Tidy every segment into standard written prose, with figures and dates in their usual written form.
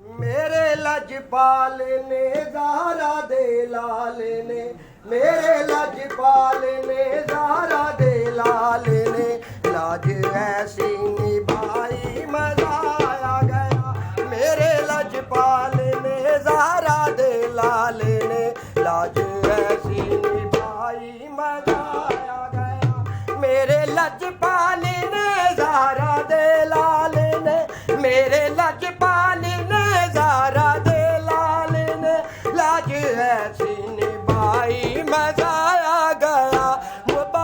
मेरे लजपाल ने ज़हरा दे लाल ने, मेरे लजपाल ने ज़हरा दे लाल ने, लाज ऐसी निभाई मज़ा आ गया। मेरे लजपाल ने ज़हरा दे लाल ने, लाज ऐसी निभाई मज़ा आ गया। मेरे लजपाल ने ज़हरा दे लाल ने, मेरे लजपाल ने ज़हरा दे लाल ने, लाज ऐसी निभाई मज़ा आ गया। बाबा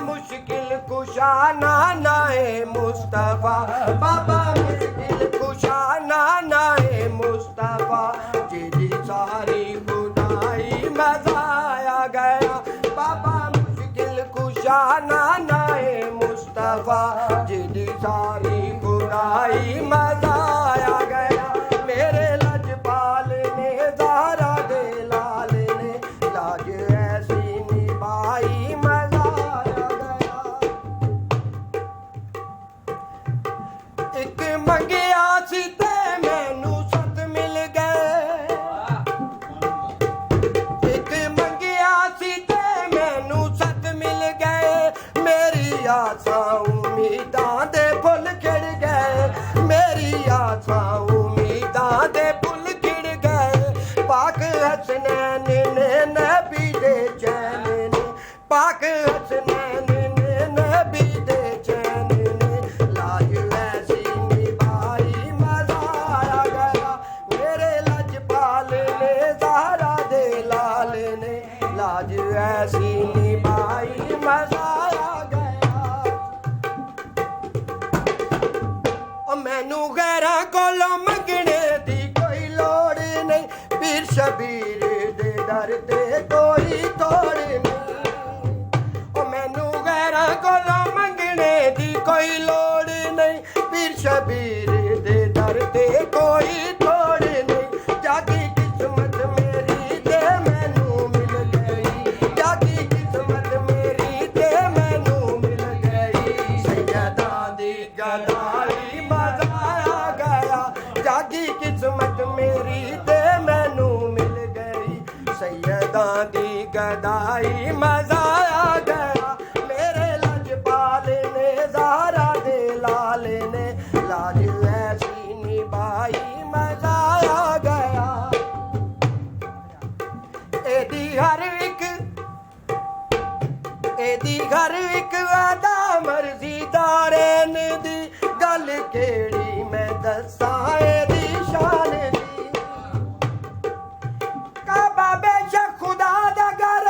मुश्किल कुशा नाए मुस्तफ़ा, बाबा मुश्किल कुशा नाए मुस्तफ़ा, जी सारी खुदाई मज़ा आ गया। बाबा मुश्किल कुशा नाए मुस्तफ़ा, जी सारी खुदाई मज़ा आ गया। मेरे लजपाल ने ज़हरा दे लाल ने, लाज ऐसी निभाई मज़ा आ गया। एक मंगिया सी ते मैनू सत मिल गए, एक मंगिया सी ते मैनू सत मिल गए, मेरी आसा उम्मीदां दे फुल खिड़ गए, मेरी आसा उम्मीदां दे फुल खिड़ गए। पाक हसनैन ने नबी दे चैन ने, पाक हसनैन ने नबी दे चैन ने, लाज ऐसी निभाई मज़ा आ गया। मेरे लजपाल ने ज़हरा दे लाल ने, लाज ऐसी निभाई मज़ा आ गया। मैनू गैरां कोलों मंगने दी कोई लोड़ नहीं, पीर शबीर दे दर ते कोई तोड़ नहीं। मैनू गैरां कोलों मंगने दी कोई लोड़ नहीं, पीर शबीर दे दर ते कोई तोड़ नहीं। जागी किस्मत मेरी ते मैनू मिल गई, जागी किस्मत मेरी ते मैनू मिल गई। सैयदा दी गदाई मज़ा आ गया, जागी किस्मत मेरी ते मैनू मिल गई। सैयदा दी गदाई मज़ा आ गया। मेरे लजपाल ने ज़हरा दे लाल ने, लाज ऐसी निभाई मज़ा आ गया। एदी हर एक अदा मर्जी दारेन दी, गल केड़ी मैं दसां एदी शान दी। काबा बेशक खुदा दा घर,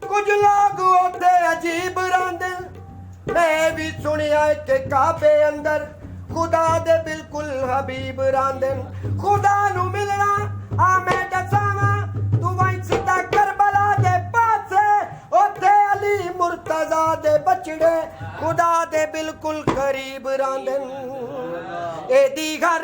कुछ लोग उत्थे अजीब रहिंदे, मैं भी सुनिया कि काबे अंदर खुदा दे बिल्कुल हबीब रहिंदे। खुदा नू मिलना आ मैं दसावां, तू वहीं सीधा करबला दे पासे, उत्थे अली मुर्तज़ा दे बचड़े खुदा दे बिल्कुल करीब रहिंदे। एदी हर